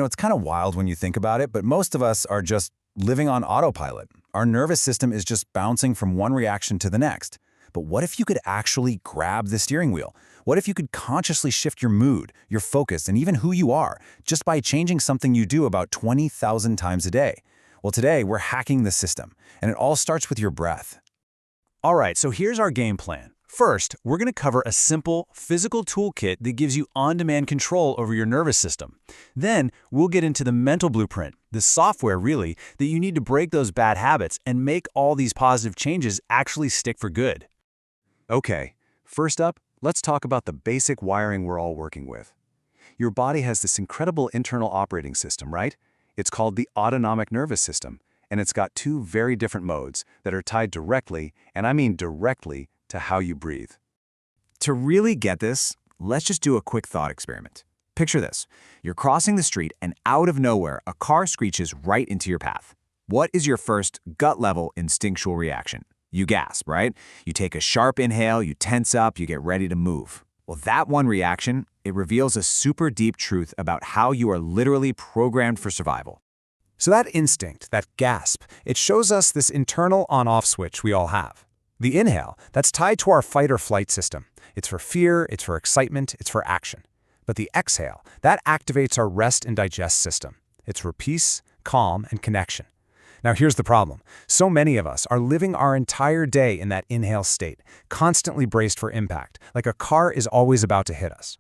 It's kind of wild when you think about it, but most of us are just living on autopilot. Our nervous system is just bouncing from one reaction to the next. But what if you could actually grab the steering wheel? What if you could consciously shift your mood, your focus, and even who you are, just by changing something you do about 20,000 times a day? Well, today we're hacking the system, and it all starts with your breath. All right, so here's our game plan. First, we're going to cover a simple physical toolkit that gives you on-demand control over your nervous system. Then, we'll get into the mental blueprint, the software really, that you need to break those bad habits and make all these positive changes actually stick for good. Okay, first up, let's talk about the basic wiring we're all working with. Your body has this incredible internal operating system, right? It's called the autonomic nervous system, and it's got two very different modes that are tied directly, and I mean directly, to how you breathe. To really get this, let's just do a quick thought experiment. Picture this. You're crossing the street and out of nowhere, a car screeches right into your path. What is your first gut-level instinctual reaction? You gasp, right? You take a sharp inhale, you tense up, you get ready to move. Well, that one reaction, it reveals a super deep truth about how you are literally programmed for survival. So that instinct, that gasp, it shows us this internal on-off switch we all have. The inhale, that's tied to our fight or flight system. It's for fear, it's for excitement, it's for action. But the exhale, that activates our rest and digest system. It's for peace, calm, and connection. Now here's the problem. So many of us are living our entire day in that inhale state, constantly braced for impact, like a car is always about to hit us.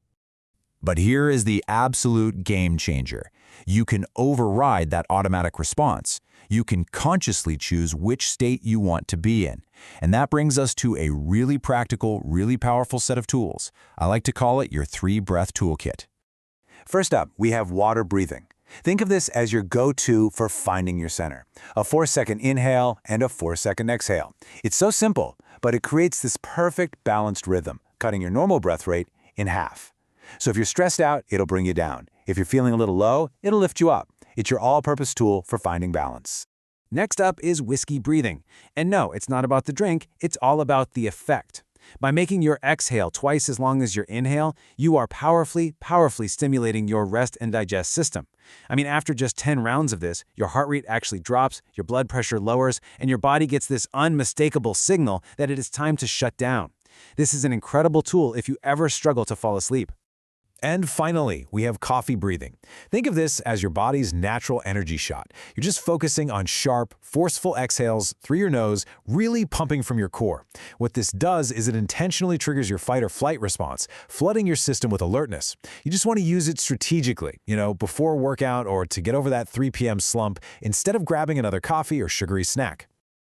But here is the absolute game changer. You can override that automatic response. You can consciously choose which state you want to be in. And that brings us to a really practical, really powerful set of tools. I like to call it your 3-breath toolkit. First up, we have water breathing. Think of this as your go-to for finding your center. A 4-second inhale and a 4-second exhale. It's so simple, but it creates this perfect balanced rhythm, cutting your normal breath rate in half. So if you're stressed out, it'll bring you down. If you're feeling a little low, it'll lift you up. It's your all-purpose tool for finding balance. Next up is whiskey breathing. And no, it's not about the drink, it's all about the effect. By making your exhale twice as long as your inhale, you are powerfully stimulating your rest and digest system. I mean, after just 10 rounds of this, your heart rate actually drops, your blood pressure lowers, and your body gets this unmistakable signal that it is time to shut down. This is an incredible tool if you ever struggle to fall asleep. And finally, we have coffee breathing. Think of this as your body's natural energy shot. You're just focusing on sharp, forceful exhales through your nose, really pumping from your core. What this does is it intentionally triggers your fight or flight response, flooding your system with alertness. You just want to use it strategically, before a workout or to get over that 3 p.m. slump, instead of grabbing another coffee or sugary snack.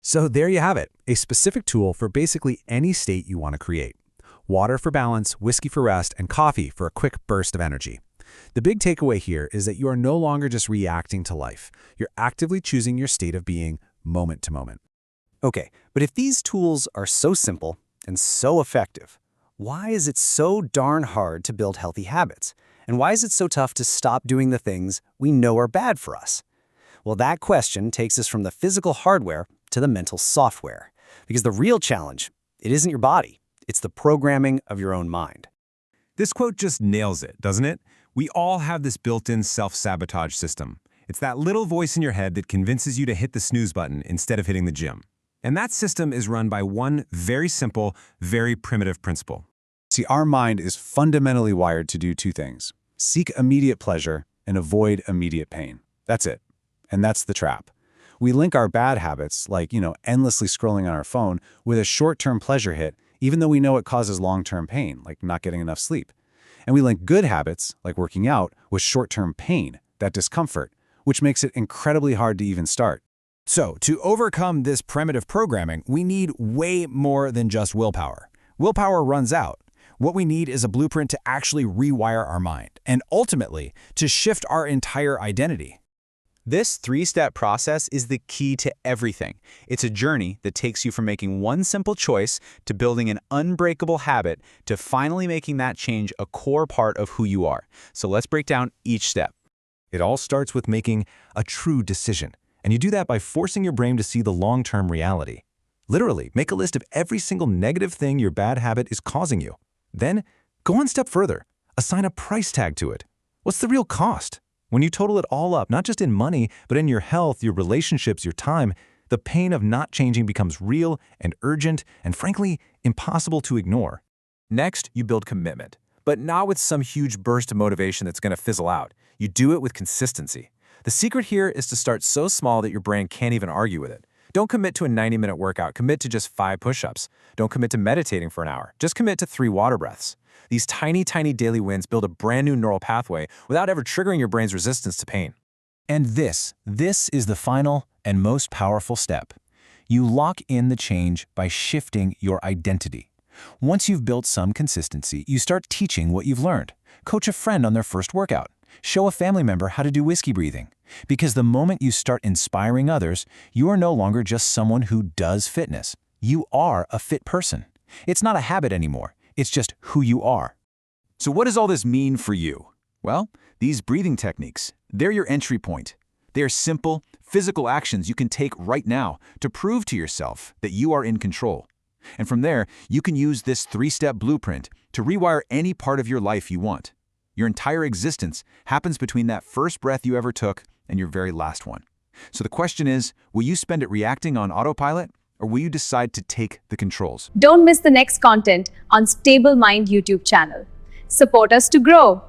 So there you have it, a specific tool for basically any state you want to create. Water for balance, whiskey for rest, and coffee for a quick burst of energy. The big takeaway here is that you are no longer just reacting to life. You're actively choosing your state of being moment to moment. Okay, but if these tools are so simple and so effective, why is it so darn hard to build healthy habits? And why is it so tough to stop doing the things we know are bad for us? Well, that question takes us from the physical hardware to the mental software. Because the real challenge, it isn't your body. It's the programming of your own mind. This quote just nails it, doesn't it? We all have this built-in self-sabotage system. It's that little voice in your head that convinces you to hit the snooze button instead of hitting the gym. And that system is run by one very simple, very primitive principle. See, our mind is fundamentally wired to do two things: seek immediate pleasure and avoid immediate pain. That's it. And that's the trap. We link our bad habits, like, endlessly scrolling on our phone, with a short-term pleasure hit, even though we know it causes long-term pain, like not getting enough sleep. And we link good habits, like working out, with short-term pain, that discomfort, which makes it incredibly hard to even start. So, to overcome this primitive programming, we need way more than just willpower. Willpower runs out. What we need is a blueprint to actually rewire our mind, and ultimately, to shift our entire identity. This 3-step process is the key to everything. It's a journey that takes you from making one simple choice to building an unbreakable habit to finally making that change a core part of who you are. So let's break down each step. It all starts with making a true decision, and you do that by forcing your brain to see the long-term reality. Literally, make a list of every single negative thing your bad habit is causing you. Then, go one step further. Assign a price tag to it. What's the real cost? When you total it all up, not just in money, but in your health, your relationships, your time, the pain of not changing becomes real and urgent and, frankly, impossible to ignore. Next, you build commitment, but not with some huge burst of motivation that's going to fizzle out. You do it with consistency. The secret here is to start so small that your brain can't even argue with it. Don't commit to a 90-minute workout. Commit to just 5 push-ups. Don't commit to meditating for an hour. Just commit to 3 water breaths. These tiny daily wins build a brand new neural pathway without ever triggering your brain's resistance to pain. And this is the final and most powerful step. You lock in the change by shifting your identity. Once you've built some consistency, you start teaching what you've learned. Coach a friend on their first workout. Show a family member how to do whiskey breathing. Because the moment you start inspiring others, you are no longer just someone who does fitness. You are a fit person. It's not a habit anymore. It's just who you are. So what does all this mean for you? Well, these breathing techniques, they're your entry point. They are simple, physical actions you can take right now to prove to yourself that you are in control. And from there, you can use this 3-step blueprint to rewire any part of your life you want. Your entire existence happens between that first breath you ever took and your very last one. So the question is, will you spend it reacting on autopilot, or will you decide to take the controls? Don't miss the next content on Stable Mind YouTube channel. Support us to grow.